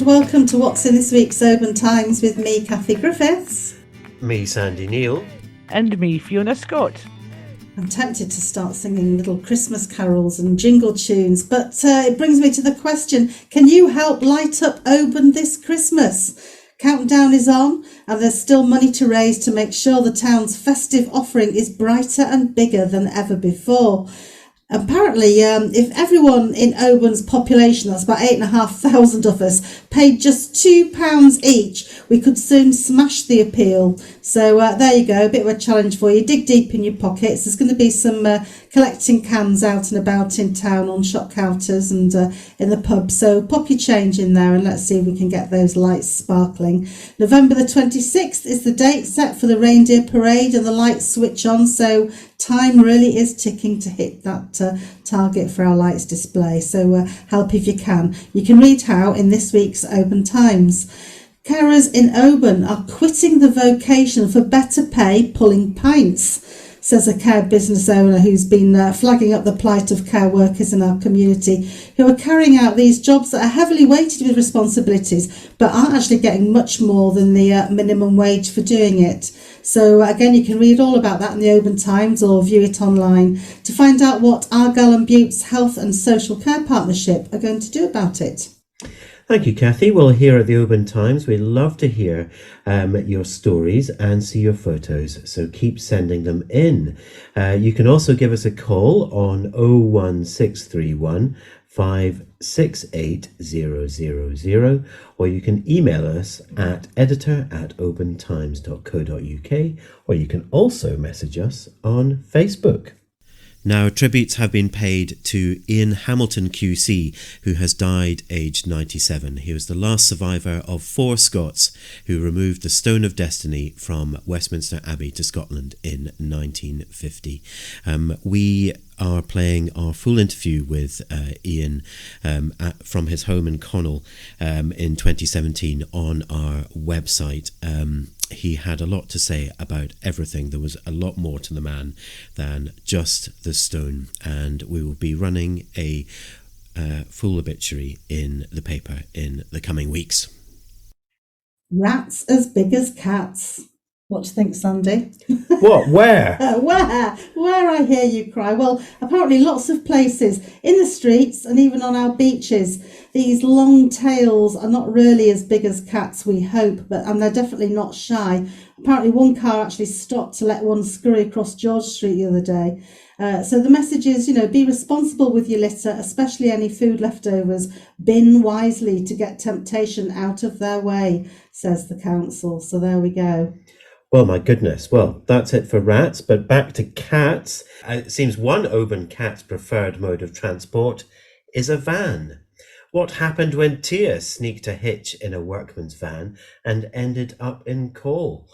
and welcome to What's in this week's Oban Times with me, Kathy Griffiths. Me, Sandy Neal. And me, Fiona Scott. I'm tempted to start singing little Christmas carols and jingle tunes, but it brings me to the question, can you help light up Oban this Christmas? Countdown is on, and there's still money to raise to make sure the town's festive offering is brighter and bigger than ever before. Apparently, if everyone in Oban's population, that's about 8,500 of us, paid just £2 each, we could soon smash the appeal. So there you go, a bit of a challenge for you. Dig deep in your pockets. There's going to be some collecting cans out and about in town on shop counters and in the pub. So pop your change in there and let's see if we can get those lights sparkling. November the 26th is the date set for the reindeer parade and the lights switch on. So time really is ticking to hit that target for our lights display. So help if you can. You can read how in this week's Oban Times. Carers in Oban are quitting the vocation for better pay pulling pints, says a care business owner who's been flagging up the plight of care workers in our community who are carrying out these jobs that are heavily weighted with responsibilities but aren't actually getting much more than the minimum wage for doing it. So again, you can read all about that in the Oban Times or view it online to find out what Argyll and Bute's Health and Social Care Partnership are going to do about it. Thank you, Kathy. Well, here at the Oban Times, we love to hear your stories and see your photos, so keep sending them in. You can also give us a call on 01631 568000, or you can email us at editor@obantimes.co.uk, or you can also message us on Facebook. Now, tributes have been paid to Ian Hamilton QC, who has died aged 97. He was the last survivor of 4 Scots who removed the Stone of Destiny from Westminster Abbey to Scotland in 1950. We are playing our full interview with Ian from his home in Connell in 2017 on our website. He had a lot to say about everything. There was a lot more to the man than just the stone, and we will be running a full obituary in the paper in the coming weeks. Rats as big as cats. What do you think, Sandy? What? Where? Where I hear you cry. Well, apparently lots of places, in the streets and even on our beaches, these long tails are not really as big as cats, we hope, and they're definitely not shy. Apparently one car actually stopped to let one scurry across George Street the other day. So the message is, be responsible with your litter, especially any food leftovers. Bin wisely to get temptation out of their way, says the council. So there we go. Well, my goodness. Well, that's it for rats, but back to cats. It seems one Oban cat's preferred mode of transport is a van. What happened when Tia sneaked a hitch in a workman's van and ended up in coal?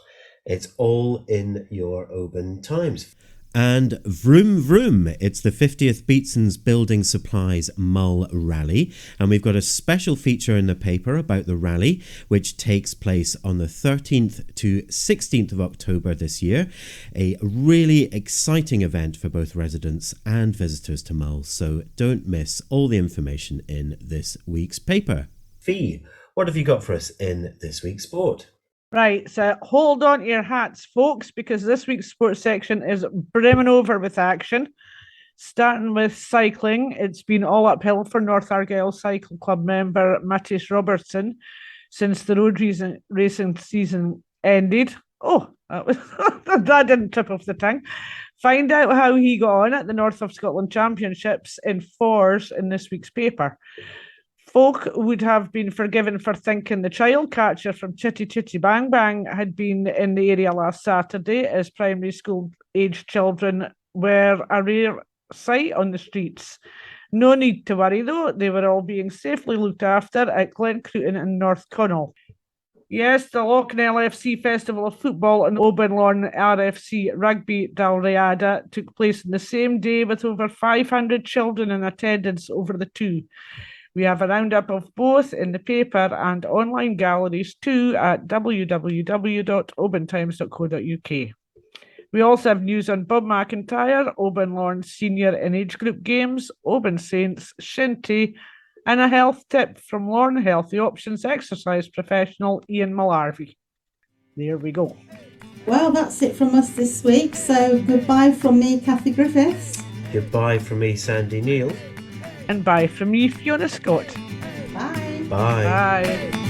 It's all in your Oban Times. And vroom vroom, it's the 50th Beatson's Building Supplies Mull Rally, and we've got a special feature in the paper about the rally, which takes place on the 13th to 16th of October this year. A really exciting event for both residents and visitors to Mull, so don't miss all the information in this week's paper. Fee, what have you got for us in this week's sport? Right, so hold on to your hats, folks, because this week's sports section is brimming over with action. Starting with cycling, it's been all uphill for North Argyll Cycle Club member Mattis Robertson since the road racing season ended. Oh, that didn't trip off the tongue. Find out how he got on at the North of Scotland Championships in fours in this week's paper. Folk would have been forgiven for thinking the child catcher from Chitty Chitty Bang Bang had been in the area last Saturday, as primary school aged children were a rare sight on the streets. No need to worry though, they were all being safely looked after at Glencruiton and North Connell. Yes, the Loughnell FC Festival of Football and Oban RFC Rugby Dalriada took place on the same day with over 500 children in attendance over the two. We have a roundup of both in the paper and online galleries too at www.obantimes.co.uk. We also have news on Bob McIntyre, Oban Lawrence Senior in age group games, Oban Saints, Shinty, And a health tip from Lorna Healthy Options exercise professional Ian Malarvey. There we go. Well, that's it from us this week. So goodbye from me, Kathy Griffiths. Goodbye from me, Sandy Neal. And bye from me, Fiona Scott. Bye. Bye. Bye.